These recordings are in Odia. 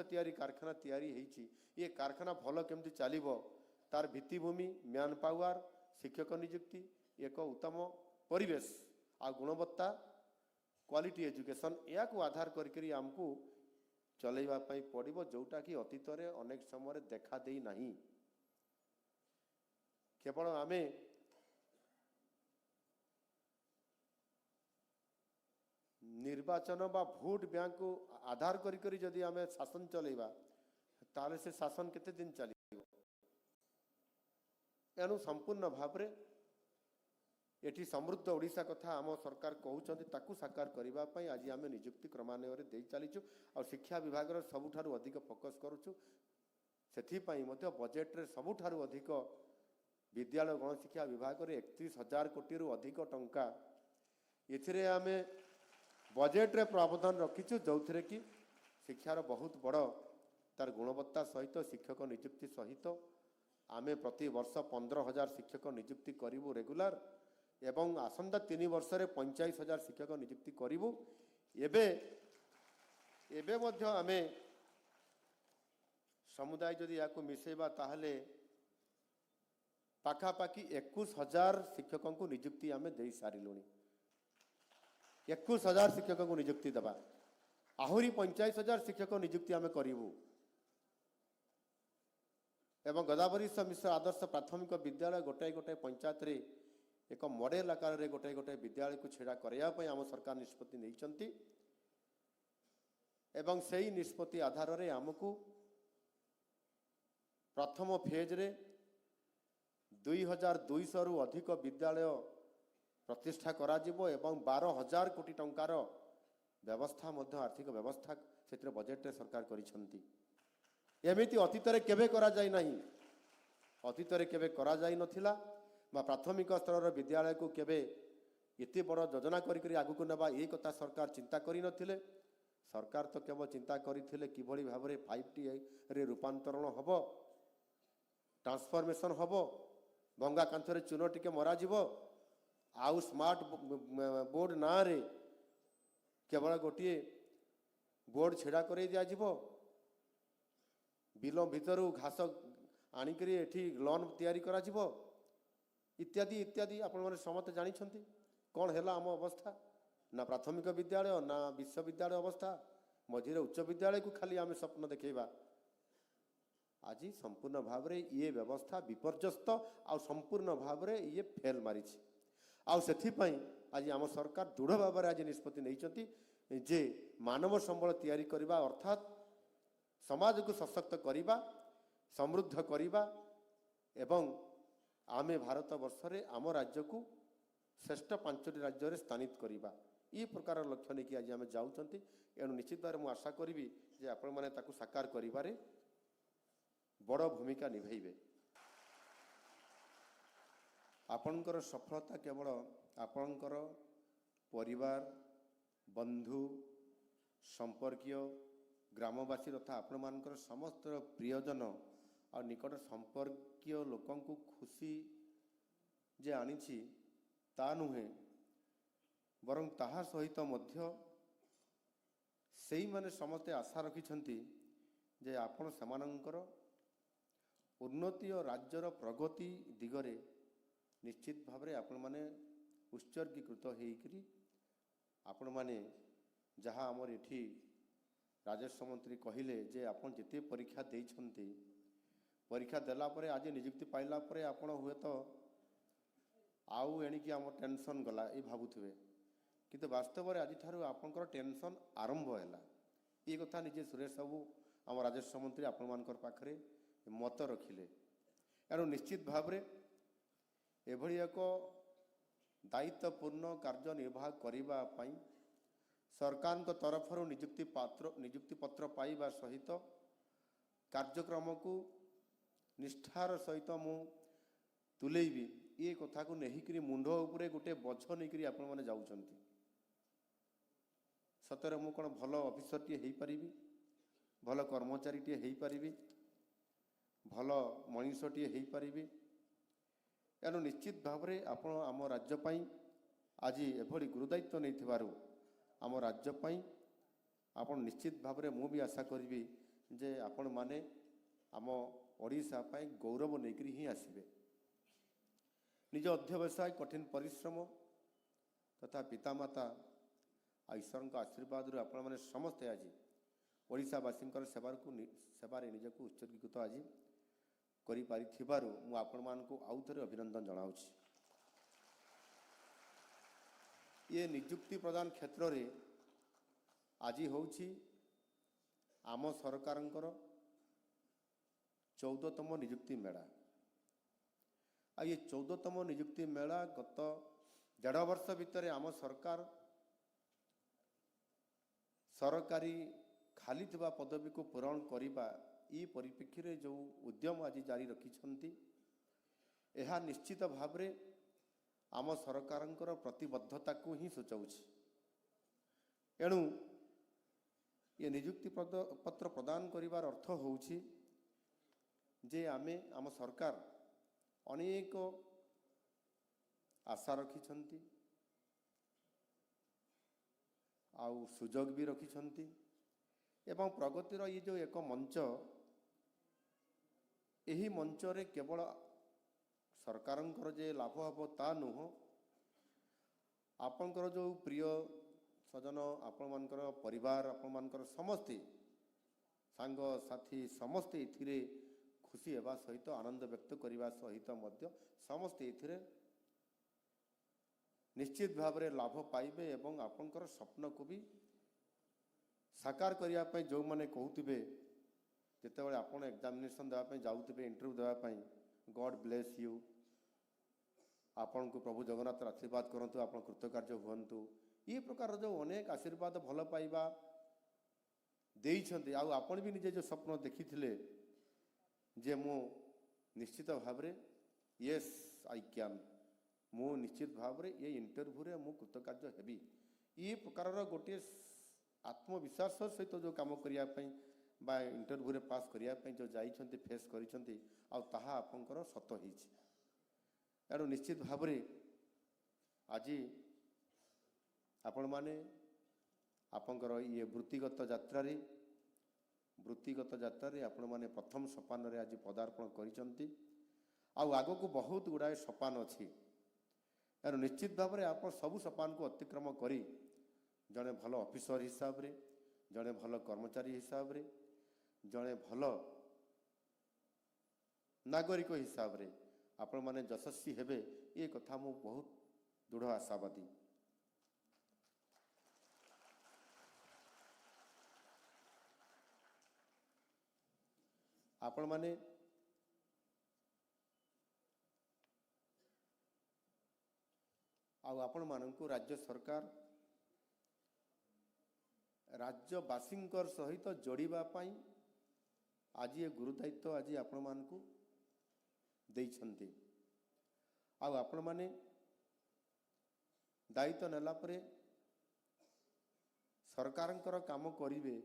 तैयारी कारखाना तैयारी होईछि ये कारखाना भल केमती चलिबो तार भित्तिभूमि मैन पावर शिक्षक नियुक्ति एक उत्तम परिवेश आ गुणवत्ता क्वालिटी एजुकेशन या आधार करके आमको चलैवा पड़ो जोटा कि अतीत अनेक समय देखा दे नहीं केवल आमे निर्वाचन बा भोट बैंक को आधार करी जदि आमे शासन चलैवा ताले से शासन केते दिन चलिबो एनु संपूर्ण भावरे एठी समृद्ध ओडिशा कथा आम सरकार कहउचंती ताकू साकार करिबा पई आज आमे नियुक्ति क्रमान्वय दे चलीचु और शिक्षा विभाग रो सबुठारु अधिक फोकस करूचु सेथि पई मध्य बजेट रे सबुठारु अधिक विद्यालय गणशिक्षा विभाग रे 31,000 कोटी रु अधिक टंका एथिरे आमे बजेट रे प्रावधान रखीचु जो थे कि शिक्षार बहुत बड़ तार गुणवत्ता सहित शिक्षक नियुक्ति सहित आमे प्रति वर्ष 15,000 शिक्षक नियुक्ति करूँ रेगुलार एवं आसंता 3 वर्ष रे 45,000 शिक्षक नियुक्ति करूँ एबे मध्य आमे समुदाय जदि या मिसेबा ताहले पाखापाखि 21,000 शिक्षकों को नियुक्ति आमे दे सारिलुनी 21,000 शिक्षक को नियुक्ति दबा आहुरी 45,000 शिक्षक नियुक्ति आमे करूँ एवं गदावरीश मिश्र आदर्श प्राथमिक विद्यालय गोटाए गोटाए पंचायत रे एक मॉडेल आकार रे गोटाए गोटाए विद्यालय को छेड़ा करया पई आम सरकार निष्पत्ति नैचंती एवं सेही निष्पत्ति आधार रे हमकु प्रथम फेज रे 2,200 रु अधिक विद्यालय प्रतिष्ठा करा जिवो एवं 12,000 कोटी टंकार व्यवस्था मध्य आर्थिक व्यवस्था क्षेत्र बजेट रे सरकार करिसंती एमिति अतीत रे केबे करा जाय नाही अतीत रे केबे करा जाय नथिला बा प्राथमिक स्तर विद्यालय को केबे एते बड़ योजना करी आगु को नेबा ए कथा सरकार चिंता करि नथिले सरकार तो केवल चिंता करिथिले किभଳି भाबरे 5T रे रूपांतरण हबो ट्रांसफॉर्मेशन हबो भंगा कांथरे चून टिके मरा जिवो आउ स्मार्ट बोर्ड ना रे केवल गोटे बोर्ड छेड़ा कर दिया जिवो बिल भितर घास आनिकरी एठी लॉन तैयारी करा जिवो इत्यादि इत्यादि आपण माने समस्त जानी छंती कौन हैला आम अवस्था ना प्राथमिक विद्यालय ना विश्वविद्यालय अवस्था मझिरे उच्च विद्यालय को खाली आम स्वप्न देखेबा आज संपूर्ण भाव रे ये व्यवस्था विपर्यस्त आ संपूर्ण भाव रे ये फेल मारी आउ सेथि पई आज आम सरकार दृढ़ भाव आज निष्पत्ति नैचंती जे मानव संबल तैयारी करबा अर्थात समाज को सशक्त करबा समृद्ध करबा एवं आमे भारत वर्ष रे आम राज्य को श्रेष्ठ 5टी राज्य रे स्थानित करबा ई प्रकार लक्ष्य नहीं कि आज आम जाउचंती एणु निश्चित भाव मु आशा करी जे आपण माने ताकू साकार करिबारे बड़ भूमिका निभाइबे आपणकर सफलता केवल आपणकर परिवार बंधु संपर्कीय ग्रामवासी तथा आपण मानकर समस्त प्रियजन और निकट संपर्कीय लोकं को खुशी जे आनिछि ता नुहे बरं ताहा सहित मध्य सेई माने समस्ते आशा रखिछंती जे आपण समानंकर उन्नति और राज्यर प्रगति दिगरे निश्चित भाव रे आपण माने उत्सर्गीकृत होइकरी आपण माने जहाँ आमर एठी राजस्व मंत्री कहिले जे आपण जिते परीक्षा देइछंती परीक्षा देला परे आज नियुक्ति पाइला परे आपण हुए तो आउ एणिकी आम टेंशन गला ये भावुथिबे किंतु वास्तव में आज ठारू आपनकर टेंशन आरंभ हैला ये कथा निजे सुरेश बाबू आम राजस्व मंत्री आपण मानकर पाखरे मत रखिले एणु निश्चित भाव रे एभली एक दायित्वपूर्ण कार्य निर्वाह करिबा पई सरकार को तरफ नियुक्ति पत्र पाइबा सहित कार्यक्रम को निष्ठार सहित मु तुलेबी ये कथा को नहीं मुंड उपरे गोटे बोझ नहीं आपण माने जाउचंती सतरे मु कौन भल ऑफिसर टी हेई परिबी भल कर्मचारी टी हेई परिबी भल मनीष टी हेई परिबी एणु निश्चित भाव रे आपण आम राज्य पई आज एभली गुरुदायित्व नहीं थिबारु आम राज्य पई आपण निश्चित भाव रे मु भी आशा करिबी जे आपण माने आम ओडिशा पाई गौरव नेकरी ही आसबे। निज अध्यवसाय कठिन परिश्रम तथा पितामाता ईश्वर आशीर्वाद आपण मैंने समस्ते आज ओडिशावासी सेवार निजक उत्सर्गीकृत आज करूँ आउ थे अभिनंदन जनाऊँ। ये निजुक्ति प्रदान क्षेत्र में आज हूँ आम सरकार 14तम निजुक्ति मेला। ये 14तम निजुक्ति मेला गत 1.5 वर्ष भितर आम सरकार सरकारी खाली थिबा पदवी को पूरण करने ई परिप्रेक्षी रे जो उद्यम आज जारी रखिछंती यह निश्चित भाव रे आम सरकारंकर प्रतिबद्धता को ही सूचाउछि। एणु ये निजुक्ति पत्र प्रदान करिवार अर्थ होउछि जे आमे आम सरकार अनेक आशा रखिछंती आउ सुजोग भी रखिछंती एवं प्रगतिर ये जो एक मंच यही मंच रे केवल सरकारंकर जे लाभ हम ता नुह आपणकर जो प्रिय सजन आपण मानकर परिवार आपण मानकर समस्ते सांग साथी समस्ते इथिरे खुशी हेबा सहित आनंद व्यक्त करने सहित मध्य समस्ते इथिरे निश्चित भाव रे लाभ पाइबे एवं आपणकर स्वप्न को भी साकार करने जो मैंने कहते जितेबाला आपन एग्जामिनेशन देवाई जाऊे इंटरव्यू देवाई गॉड ब्लेस यू आपण को प्रभु जगन्नाथ आशीर्वाद करंतु आपण कृतकार्य हुअंतु ये प्रकार जो अनेक आशीर्वाद भल पाइबा देइछंती आउ आपण भी निजे जो स्वप्न देखिथिले जे मो निश्चित भाव रे यस आई कैन मो निश्चित भाव रे ये इंटरव्यू रे मो कृतकार्य हेबी ये प्रकार गोटे आत्मविश्वास सहित जो काम करने बा इंटरव्यू रे पास करने जो जाइछंती फेस करिछंती आ ताहा आपनकर सत होइछि। एणु निश्चित भाव रे आज आपण माने आपनकर ये वृत्तिगत यात्रा रे आपण माने प्रथम सोपान रे आज पदार्पण करिछंती आ आगो को बहुत गुड़ाए सोपान अछि। एणु निश्चित भाव रे आप सबु सोपान को अतिक्रम करी जड़े भल ऑफिसर हिसाब रे जड़े भल कर्मचारी हिसाब रे जड़े भल नागरिक हिसाब रे आपण माने यशस्वी हेबे ये कथा मु बहुत दृढ़ आशावादी। आपण माने आपण मानकु राज्य सरकार राज्यवासींकर सहित जोड़िबा पाई आज ये गुरुदायित्व आज आपण मानकु देइछंती। आपण माने दायित्व नेला परे सरकारंकर काम करिवे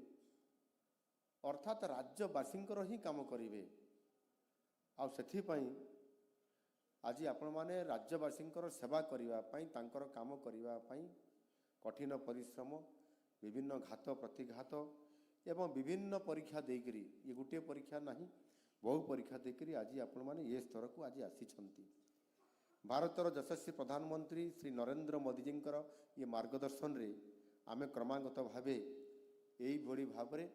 अर्थात राज्यवासींकर ही काम करिवे आ सेथि पई आज आपण माने राज्यवासींकर सेवा करिवा पई तांकर काम करिवा पई कठिन परिश्रम विभिन्न घात प्रतिघात एवं विभिन्न परीक्षा देकरी ये गोटे परीक्षा नहीं बहु परीक्षा देकरी आज आपण माने ये स्तर को आज आसीछंती। भारतर यशस्वी प्रधानमंत्री श्री नरेंद्र मोदी जींकर ये मार्गदर्शन रे आमे क्रमागत भावे यही भली भाव रे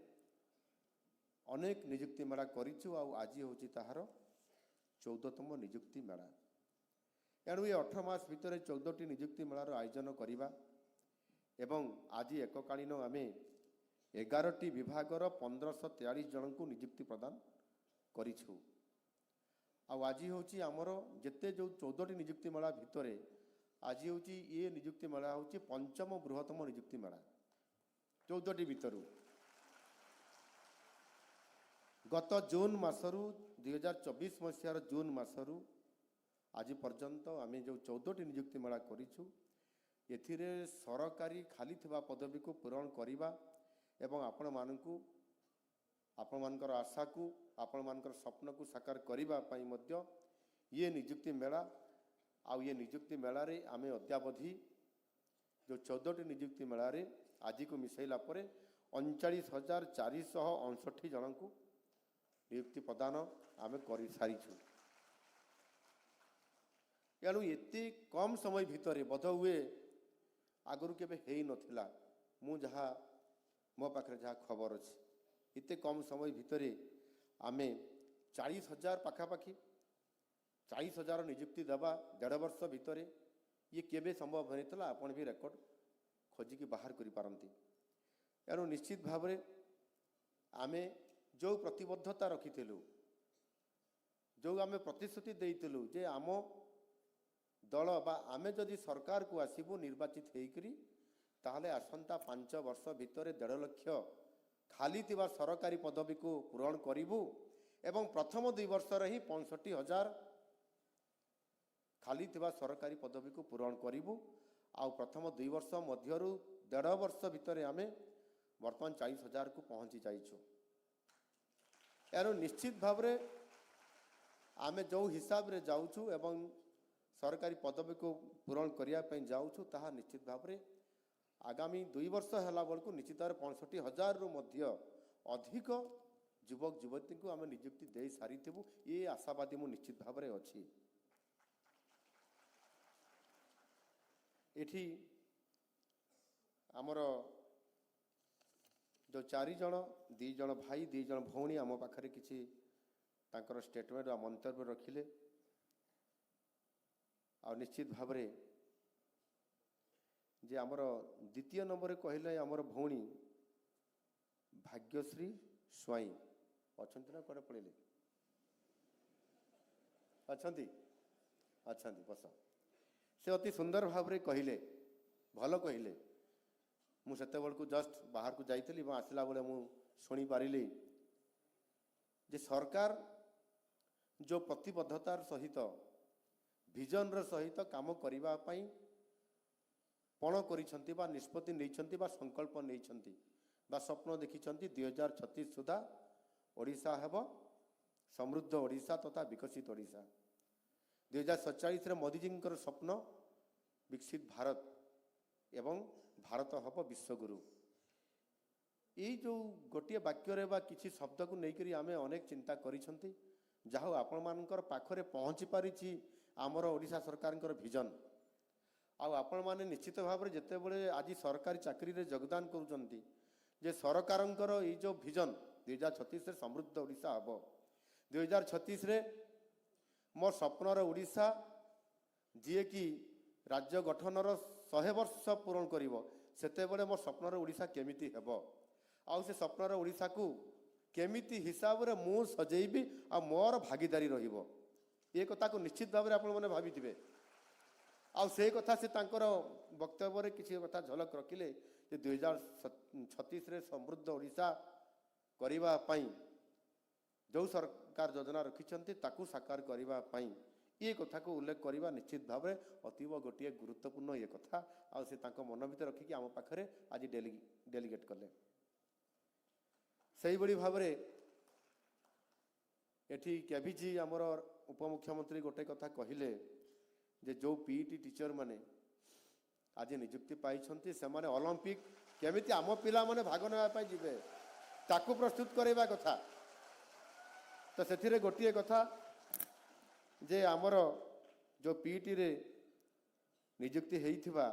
अनेक निजुक्ति मेला करिछु आ आज होची ताहार 14तम निजुक्ति मेला। एणु ये 18 मास भितर 14टी निजुक्ति मेलार आयोजन करिबा एवं आज एककालीन आमे 11टी विभागर 1543 जन को निजुक्ति प्रदान करिछु। आज होची आमर जेते जो 14टी निजुक्ति मेला भितरे आज होची ये निजुक्ति मेला होची पंचम बृहत्तम निजुक्ति मेला 14टी भितरु। गत जून मासरु 2024 मसीहार जून मासरु आज पर्यंत आमे जो 14टी निजुक्ति मेला करिछु एथिरे सरकारी खाली थिबा पदवी को पूरण करिबा एवं आपण मानकर आशा को आपण मानकर स्वप्न को साकार करिबा पई मध्य ये निजुक्ति मेला आउ ये निजुक्ति मेला रे आमे अद्यावधि जो 14टी निजुक्ति मेला रे आज को मिसैला परे 39,459 ଜଣଙ୍କୁ ନିଯୁକ୍ତି ପ୍ରଦାନ ଆମେ କରିସାରିଛୁ। ଏଣୁ ଏତେ କମ୍ ସମୟ ଭିତରେ ବୋଧହୁଏ ଆଗରୁ କେବେ ହେଇନଥିଲା। ମୁଁ ଯାହା ମୋ ପାଖରେ ଯାହା ଖବର ଅଛି, ଏତେ କମ୍ ସମୟ ଭିତରେ ଆମେ 40,000 ପାଖାପାଖି 40,000 ନିଯୁକ୍ତି ଦେବା 1.5 ବର୍ଷ ଭିତରେ, ଇଏ କେବେ ସମ୍ଭବ ହୋଇନଥିଲା। ଆପଣ ବି ରେକର୍ଡ଼ ଖୋଜିକି ବାହାର କରିପାରନ୍ତି। ଏଣୁ ନିଶ୍ଚିତ ଭାବରେ ଆମେ ଯେଉଁ ପ୍ରତିବଦ୍ଧତା ରଖିଥିଲୁ, ଯେଉଁ ଆମେ ପ୍ରତିଶ୍ରୁତି ଦେଇଥିଲୁ ଯେ ଆମ ଦଳ ବା ଆମେ ଯଦି ସରକାରକୁ ଆସିବୁ ନିର୍ବାଚିତ ହେଇକରି, ତାହେଲେ ଆସନ୍ତା 5 ବର୍ଷ ଭିତରେ 1.5 ଲକ୍ଷ ଖାଲି ଥିବା ସରକାରୀ ପଦବୀକୁ ପୂରଣ କରିବୁ ଏବଂ ପ୍ରଥମ 2 ବର୍ଷରେ ହିଁ 65,000 ଖାଲି ଥିବା ସରକାରୀ ପଦବୀକୁ ପୂରଣ କରିବୁ। ଆଉ ପ୍ରଥମ 2 ବର୍ଷ ମଧ୍ୟରୁ 1.5 ବର୍ଷ ଭିତରେ ଆମେ ବର୍ତ୍ତମାନ 40,000କୁ ପହଞ୍ଚି ଯାଇଛୁ। ଏଣୁ ନିଶ୍ଚିତ ଭାବରେ ଆମେ ଯେଉଁ ହିସାବରେ ଯାଉଛୁ ଏବଂ ସରକାରୀ ପଦବୀକୁ ପୂରଣ କରିବା ପାଇଁ ଯାଉଛୁ, ତାହା ନିଶ୍ଚିତ ଭାବରେ ଆଗାମୀ 2 ବର୍ଷ ହେଲା ବେଳକୁ ନିଶ୍ଚିତ ଭାବରେ 65,000ରୁ ମଧ୍ୟ ଅଧିକ ଯୁବକ ଯୁବତୀଙ୍କୁ ଆମେ ନିଯୁକ୍ତି ଦେଇ ସାରିଥିବୁ। ଏ ଆଶାବାଦୀ ମୁଁ ନିଶ୍ଚିତ ଭାବରେ ଅଛି। ଏଠି ଆମର ଯେଉଁ 4 ଜଣ, 2 ଜଣ ଭାଇ 2 ଜଣ ଭଉଣୀ ଆମ ପାଖରେ କିଛି ତାଙ୍କର ଷ୍ଟେଟମେଣ୍ଟ ବା ମନ୍ତବ୍ୟ ରଖିଲେ। ଆଉ ନିଶ୍ଚିତ ଭାବରେ ଯେ ଆମର ଦ୍ୱିତୀୟ ନମ୍ବରରେ କହିଲେ ଆମର ଭଉଣୀ ଭାଗ୍ୟଶ୍ରୀ ସ୍ୱାଇଁ ଅଛନ୍ତି ନା କୁଆଡ଼େ ପଳେଇଲେ? ଅଛନ୍ତି ଅଛନ୍ତି ବସ। ସେ ଅତି ସୁନ୍ଦର ଭାବରେ କହିଲେ, ଭଲ କହିଲେ। ମୁଁ ସେତେବେଳକୁ ଜଷ୍ଟ ବାହାରକୁ ଯାଇଥିଲି ଏବଂ ଆସିଲା ବେଳେ ମୁଁ ଶୁଣିପାରିଲି ଯେ ସରକାର ଯେଉଁ ପ୍ରତିବଦ୍ଧତାର ସହିତ ଭିଜନର ସହିତ କାମ କରିବା ପାଇଁ ପଣ କରିଛନ୍ତି ବା ନିଷ୍ପତ୍ତି ନେଇଛନ୍ତି ବା ସଂକଳ୍ପ ନେଇଛନ୍ତି ବା ସ୍ୱପ୍ନ ଦେଖିଛନ୍ତି 2036 ସୁଦ୍ଧା ଓଡ଼ିଶା ହେବ ସମୃଦ୍ଧ ଓଡ଼ିଶା ତଥା ବିକଶିତ ଓଡ଼ିଶା। 2047ରେ ମୋଦିଜୀଙ୍କର ସ୍ୱପ୍ନ ବିକଶିତ ଭାରତ ଏବଂ ଭାରତ ହେବ ବିଶ୍ୱଗୁରୁ। ଏଇ ଯେଉଁ ଗୋଟିଏ ବାକ୍ୟରେ ବା କିଛି ଶବ୍ଦକୁ ନେଇକରି ଆମେ ଅନେକ ଚିନ୍ତା କରିଛନ୍ତି। ଯାହା ହେଉ ଆପଣମାନଙ୍କର ପାଖରେ ପହଞ୍ଚି ପାରିଛି ଆମର ଓଡ଼ିଶା ସରକାରଙ୍କର ଭିଜନ। ଆଉ ଆପଣମାନେ ନିଶ୍ଚିତ ଭାବରେ ଯେତେବେଳେ ଆଜି ସରକାରୀ ଚାକିରିରେ ଯୋଗଦାନ କରୁଛନ୍ତି ଯେ ସରକାରଙ୍କର ଏଇ ଯେଉଁ ଭିଜନ 2036ରେ ସମୃଦ୍ଧ ଓଡ଼ିଶା ହେବ, 2036ରେ ମୋ ସ୍ୱପ୍ନର ଓଡ଼ିଶା ଯିଏକି ରାଜ୍ୟ ଗଠନର 100 ବର୍ଷ ପୂରଣ କରିବ, ସେତେବେଳେ ମୋ ସ୍ୱପ୍ନର ଓଡ଼ିଶା କେମିତି ହେବ ଆଉ ସେ ସ୍ୱପ୍ନର ଓଡ଼ିଶାକୁ କେମିତି ହିସାବରେ ମୁଁ ସଜେଇବି ଆଉ ମୋର ଭାଗିଦାରୀ ରହିବ, ଏ କଥାକୁ ନିଶ୍ଚିତ ଭାବରେ ଆପଣମାନେ ଭାବିଥିବେ। ଆଉ ସେଇ କଥା ସେ ତାଙ୍କର ବକ୍ତବ୍ୟରେ କିଛି କଥା ଝଲକ ରଖିଲେ ଯେ 2036ରେ ସମୃଦ୍ଧ ଓଡ଼ିଶା କରିବା ପାଇଁ ଯେଉଁ ସରକାର ଯୋଜନା ରଖିଛନ୍ତି ତାକୁ ସାକାର କରିବା ପାଇଁ ଏ କଥାକୁ ଉଲ୍ଲେଖ କରିବା ନିଶ୍ଚିତ ଭାବରେ ଅତୀବ ଗୋଟିଏ ଗୁରୁତ୍ୱପୂର୍ଣ୍ଣ ଏ କଥା। ଆଉ ସେ ତାଙ୍କ ମନ ଭିତରେ ରଖିକି ଆମ ପାଖରେ ଆଜି ଡେଲିଗେଟ୍ କଲେ। ସେଇଭଳି ଭାବରେ ଏଠି କେଭିଜି ଆମର ଉପମୁଖ୍ୟମନ୍ତ୍ରୀ ଗୋଟେ କଥା କହିଲେ ଯେ ଯେଉଁ ପିଇଟି ଟିଚର ମାନେ ଆଜି ନିଯୁକ୍ତି ପାଇଛନ୍ତି ସେମାନେ ଅଲିମ୍ପିକ କେମିତି ଆମ ପିଲାମାନେ ଭାଗ ନେବା ପାଇଁ ଯିବେ ତାକୁ ପ୍ରସ୍ତୁତ କରାଇବା କଥା। ତ ସେଥିରେ ଗୋଟିଏ କଥା ଯେ ଆମର ଯେଉଁ ପିଇଟିରେ ନିଯୁକ୍ତି ହେଇଥିବା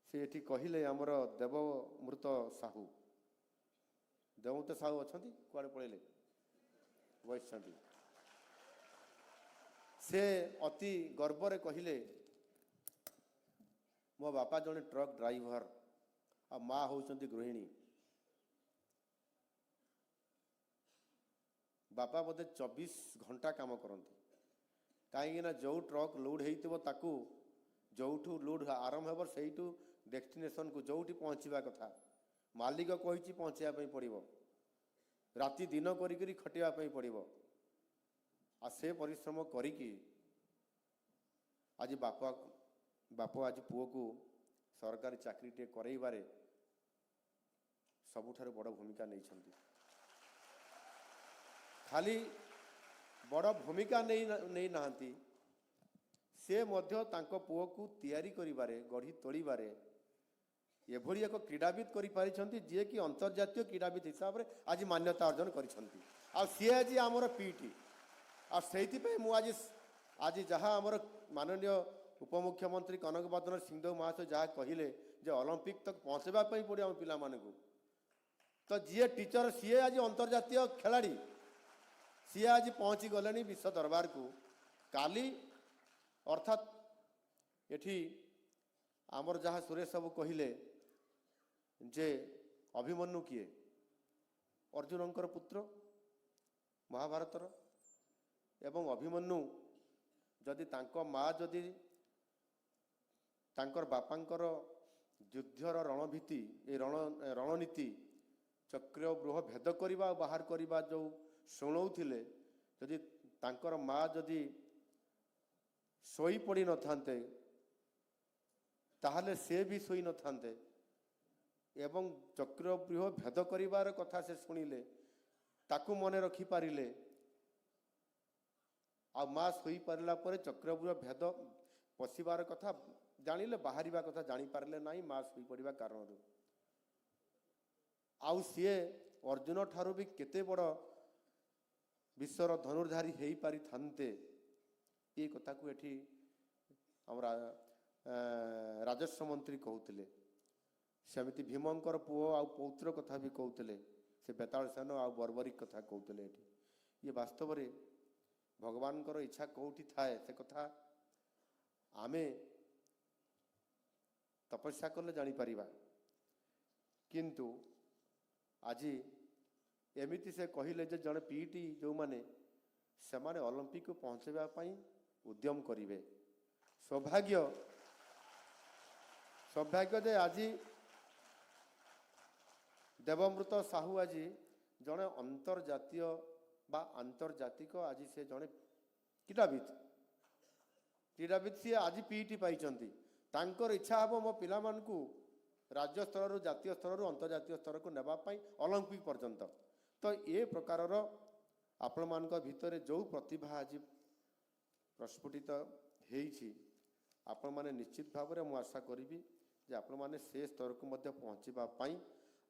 ସେ ଏଠି କହିଲେ ଆମର ଦେବମୃତ ସାହୁ ଅଛନ୍ତି, କୁଆଡ଼େ ପଳେଇଲେ? ବସିଛନ୍ତି। ସେ ଅତି ଗର୍ବରେ କହିଲେ ମୋ ବାପା ଜଣେ ଟ୍ରକ୍ ଡ୍ରାଇଭର ଆଉ ମା ହେଉଛନ୍ତି ଗୃହିଣୀ। ବାପା ବୋଧେ 24 ଘଣ୍ଟା କାମ କରନ୍ତି, କାହିଁକିନା ଯେଉଁ ଟ୍ରକ୍ ଲୋଡ୍ ହେଇଥିବ ତାକୁ ଯେଉଁଠୁ ଲୋଡ୍ ଆରମ୍ଭ ହେବ ସେଇଠୁ ଡେଷ୍ଟିନେସନକୁ ଯେଉଁଠି ପହଞ୍ଚିବା କଥା ମାଲିକ କହିଛି ପହଞ୍ଚିବା ପାଇଁ ପଡ଼ିବ, ରାତି ଦିନ କରିକି ଖଟିବା ପାଇଁ ପଡ଼ିବ। ଆଉ ସେ ପରିଶ୍ରମ କରିକି ଆଜି ବାପ ଆଜି ପୁଅକୁ ସରକାରୀ ଚାକିରିଟିଏ କରେଇବାରେ ସବୁଠାରୁ ବଡ଼ ଭୂମିକା ନେଇଛନ୍ତି। ଖାଲି ବଡ଼ ଭୂମିକା ନେଇନାହାନ୍ତି, ସେ ମଧ୍ୟ ତାଙ୍କ ପୁଅକୁ ତିଆରି କରିବାରେ ଗଢ଼ି ତୋଳିବାରେ ଏଭଳି ଏକ କ୍ରୀଡ଼ାବିତ କରିପାରିଛନ୍ତି ଯିଏକି ଅନ୍ତର୍ଜାତୀୟ କ୍ରୀଡ଼ାବିତ ହିସାବରେ ଆଜି ମାନ୍ୟତା ଅର୍ଜନ କରିଛନ୍ତି। ଆଉ ସିଏ ଆଜି ଆମର ପିଇଟି। ଆଉ ସେଇଥିପାଇଁ ମୁଁ ଆଜି ଯାହା ଆମର ମାନନୀୟ ଉପମୁଖ୍ୟମନ୍ତ୍ରୀ କନକ ବର୍ଦ୍ଧନ ସିଂହଦେଓ ମହାଶୟ ଯାହା କହିଲେ ଯେ ଅଲମ୍ପିକ୍ ତକ ପହଞ୍ଚାଇବା ପାଇଁ ପଡ଼ିବ ଆମ ପିଲାମାନଙ୍କୁ, ତ ଯିଏ ଟିଚର ସିଏ ଆଜି ଅନ୍ତର୍ଜାତୀୟ ଖେଳାଳି, ସିଏ ଆଜି ପହଞ୍ଚି ଗଲେଣି ବିଶ୍ୱ ଦରବାରକୁ। କାଲି ଅର୍ଥାତ୍ ଏଠି ଆମର ଯାହା ସୁରେଶ ବାବୁ କହିଲେ ଯେ ଅଭିମନ୍ୟୁ କିଏ? ଅର୍ଜୁନଙ୍କର ପୁତ୍ର ମହାଭାରତର। ଏବଂ ଅଭିମନ୍ୟୁ ଯଦି ତାଙ୍କ ମା ଯଦି ତାଙ୍କର ବାପାଙ୍କର ଯୁଦ୍ଧର ରଣଭୀତି ଏ ରଣନୀତି ଚକ୍ରବ୍ୟୁହ ଭେଦ କରିବା ଆଉ ବାହାର କରିବା ଯେଉଁ ଶୁଣଉଥିଲେ, ଯଦି ତାଙ୍କର ମା ଯଦି ଶୋଇପଡ଼ି ନଥାନ୍ତେ ତାହେଲେ ସେ ବି ଶୋଇ ନଥାନ୍ତେ ଏବଂ ଚକ୍ରବ୍ୟୁହ ଭେଦ କରିବାର କଥା ସେ ଶୁଣିଲେ, ତାକୁ ମନେ ରଖିପାରିଲେ। ଆଉ ମା ଶୋଇପାରିଲା ପରେ ଚକ୍ରବ୍ୟୁହ ଭେଦ ପଶିବାର କଥା ଜାଣିଲେ, ବାହାରିବା କଥା ଜାଣିପାରିଲେ ନାହିଁ ମା ଶୋଇପଡ଼ିବା କାରଣରୁ। ଆଉ ସିଏ ଅର୍ଜୁନ ଠାରୁ ବି କେତେ ବଡ଼ ବିଶ୍ୱର ଧନୁର୍ଧାରୀ ହେଇପାରିଥାନ୍ତେ, ଏ କଥାକୁ ଏଠି ଆମର ରାଜସ୍ୱ ମନ୍ତ୍ରୀ କହୁଥିଲେ। ସେମିତି ଭୀମଙ୍କର ପୁଅ ଆଉ ପୌତ୍ର କଥା ବି କହୁଥିଲେ, ସେ ବେତାଳ ସେନ ଆଉ ବର୍ବରିକ କଥା କହୁଥିଲେ। ଏଠି ଇଏ ବାସ୍ତବରେ ଭଗବାନଙ୍କର ଇଚ୍ଛା କେଉଁଠି ଥାଏ ସେ କଥା ଆମେ ତପସ୍ୟା କଲେ ଜାଣିପାରିବା। କିନ୍ତୁ ଆଜି ଏମିତି ସେ କହିଲେ ଯେ ଜଣେ ପିଇଟି ଯେଉଁମାନେ ସେମାନେ ଅଲମ୍ପିକକୁ ପହଞ୍ଚାଇବା ପାଇଁ ଉଦ୍ୟମ କରିବେ। ସୌଭାଗ୍ୟ ଯେ ଆଜି ଦେବମୃତ ସାହୁ ଆଜି ଜଣେ ଅନ୍ତର୍ଜାତୀୟ ବା ଆନ୍ତର୍ଜାତିକ ଆଜି ସେ ଜଣେ କ୍ରୀଡ଼ାବିତ ସିଏ ଆଜି ପିଇଟି ପାଇଛନ୍ତି। ତାଙ୍କର ଇଚ୍ଛା ହେବ ମୋ ପିଲାମାନଙ୍କୁ ରାଜ୍ୟ ସ୍ତରରୁ ଜାତୀୟ ସ୍ତରରୁ ଅନ୍ତର୍ଜାତୀୟ ସ୍ତରକୁ ନେବା ପାଇଁ ଅଲମ୍ପିକ୍ ପର୍ଯ୍ୟନ୍ତ। ତ ଏ ପ୍ରକାରର ଆପଣମାନଙ୍କ ଭିତରେ ଯେଉଁ ପ୍ରତିଭା ଆଜି ପ୍ରସ୍ଫୁଟିତ ହେଇଛି, ଆପଣମାନେ ନିଶ୍ଚିତ ଭାବରେ ମୁଁ ଆଶା କରିବି ଯେ ଆପଣମାନେ ସେ ସ୍ତରକୁ ମଧ୍ୟ ପହଞ୍ଚିବା ପାଇଁ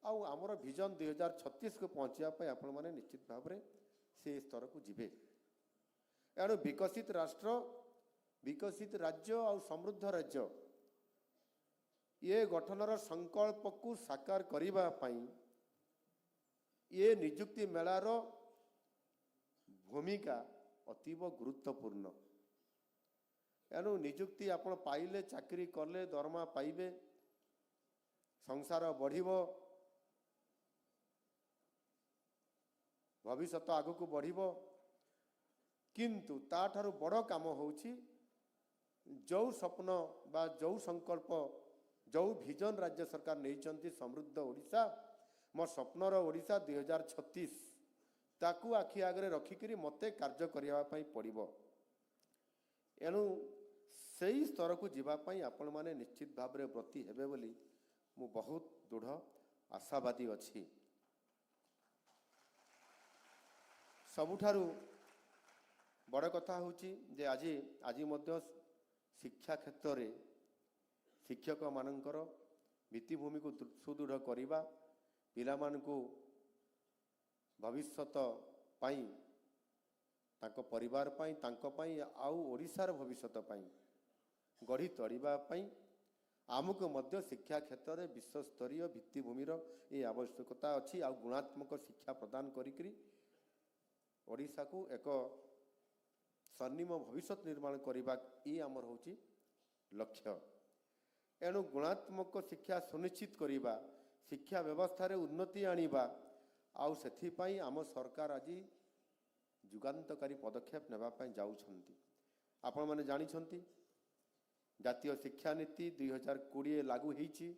ଆଉ ଆମର ଭିଜନ୍ 2036କୁ ପହଞ୍ଚିବା ପାଇଁ ଆପଣମାନେ ନିଶ୍ଚିତ ଭାବରେ ସେ ସ୍ତରକୁ ଯିବେ। ଏଣୁ ବିକଶିତ ରାଷ୍ଟ୍ର, ବିକଶିତ ରାଜ୍ୟ ଆଉ ସମୃଦ୍ଧ ରାଜ୍ୟ ଏ ଗଠନର ସଂକଳ୍ପକୁ ସାକାର କରିବା ପାଇଁ ଏ ନିଯୁକ୍ତି ମେଳାର ଭୂମିକା ଅତୀବ ଗୁରୁତ୍ୱପୂର୍ଣ୍ଣ। ଏଣୁ ନିଯୁକ୍ତି ଆପଣ ପାଇଲେ, ଚାକିରି କଲେ, ଦରମା ପାଇବେ, ସଂସାର ବଢ଼ିବ, ଭବିଷ୍ୟତ ଆଗକୁ ବଢ଼ିବ। କିନ୍ତୁ ତାଠାରୁ ବଡ଼ କାମ ହେଉଛି ଯେଉଁ ସ୍ୱପ୍ନ ବା ଯେଉଁ ସଂକଳ୍ପ, ଯେଉଁ ଭିଜନ୍ ରାଜ୍ୟ ସରକାର ନେଇଛନ୍ତି ସମୃଦ୍ଧ ଓଡ଼ିଶା, ମୋ ସ୍ୱପ୍ନର ଓଡ଼ିଶା 2036, ତାକୁ ଆଖି ଆଗରେ ରଖିକରି ମୋତେ କାର୍ଯ୍ୟ କରିବା ପାଇଁ ପଡ଼ିବ। ଏଣୁ ସେଇ ସ୍ତରକୁ ଯିବା ପାଇଁ ଆପଣମାନେ ନିଶ୍ଚିତ ଭାବରେ ବ୍ରତୀ ହେବେ ବୋଲି ମୁଁ ବହୁତ ଦୃଢ଼ ଆଶାବାଦୀ ଅଛି। ସବୁଠାରୁ ବଡ଼ କଥା ହେଉଛି ଯେ ଆଜି ମଧ୍ୟ ଶିକ୍ଷା କ୍ଷେତ୍ରରେ ଶିକ୍ଷକମାନଙ୍କର ଭିତ୍ତିଭୂମିକୁ ସୁଦୃଢ଼ କରିବା, ପିଲାମାନଙ୍କୁ ଭବିଷ୍ୟତ ପାଇଁ, ତାଙ୍କ ପରିବାର ପାଇଁ, ତାଙ୍କ ପାଇଁ ଆଉ ଓଡ଼ିଶାର ଭବିଷ୍ୟତ ପାଇଁ ଗଢ଼ି ତୋଳିବା ପାଇଁ ଆମକୁ ମଧ୍ୟ ଶିକ୍ଷା କ୍ଷେତ୍ରରେ ବିଶ୍ୱସ୍ତରୀୟ ଭିତ୍ତିଭୂମିର ଏ ଆବଶ୍ୟକତା ଅଛି। ଆଉ ଗୁଣାତ୍ମକ ଶିକ୍ଷା ପ୍ରଦାନ କରିକରି ଓଡ଼ିଶାକୁ ଏକ ସ୍ୱର୍ଣ୍ଣିମ ଭବିଷ୍ୟତ ନିର୍ମାଣ କରିବା ଇ ଆମର ହେଉଛି ଲକ୍ଷ୍ୟ। ଏଣୁ ଗୁଣାତ୍ମକ ଶିକ୍ଷା ସୁନିଶ୍ଚିତ କରିବା, ଶିକ୍ଷା ବ୍ୟବସ୍ଥାରେ ଉନ୍ନତି ଆଣିବା, ଆଉ ସେଥିପାଇଁ ଆମ ସରକାର ଆଜି ଯୁଗାନ୍ତକାରୀ ପଦକ୍ଷେପ ନେବା ପାଇଁ ଯାଉଛନ୍ତି। ଆପଣମାନେ ଜାଣିଛନ୍ତି ଜାତୀୟ ଶିକ୍ଷାନୀତି 2020 ଲାଗୁ ହେଇଛି।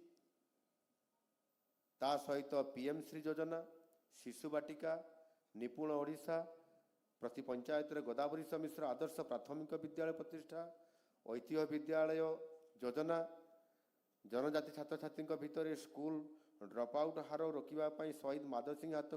ତା ସହିତ PM ଶ୍ରୀ ଯୋଜନା, ଶିଶୁ ବାଟିକା, ନିପୁଣ ଓଡ଼ିଶା, ପ୍ରତି ପଞ୍ଚାୟତରେ ଗୋଦାବରୀଶ ମିଶ୍ର ଆଦର୍ଶ ପ୍ରାଥମିକ ବିଦ୍ୟାଳୟ ପ୍ରତିଷ୍ଠା, ଐତିହ୍ୟ ବିଦ୍ୟାଳୟ ଯୋଜନା, ଜନଜାତି ଛାତ୍ରଛାତ୍ରୀଙ୍କ ଭିତରେ ସ୍କୁଲ ଡ୍ରପ୍ ଆଉଟ୍ ହାର ରୋକିବା ପାଇଁ ଶହୀଦ ମାଧବ ସିଂ ହାତ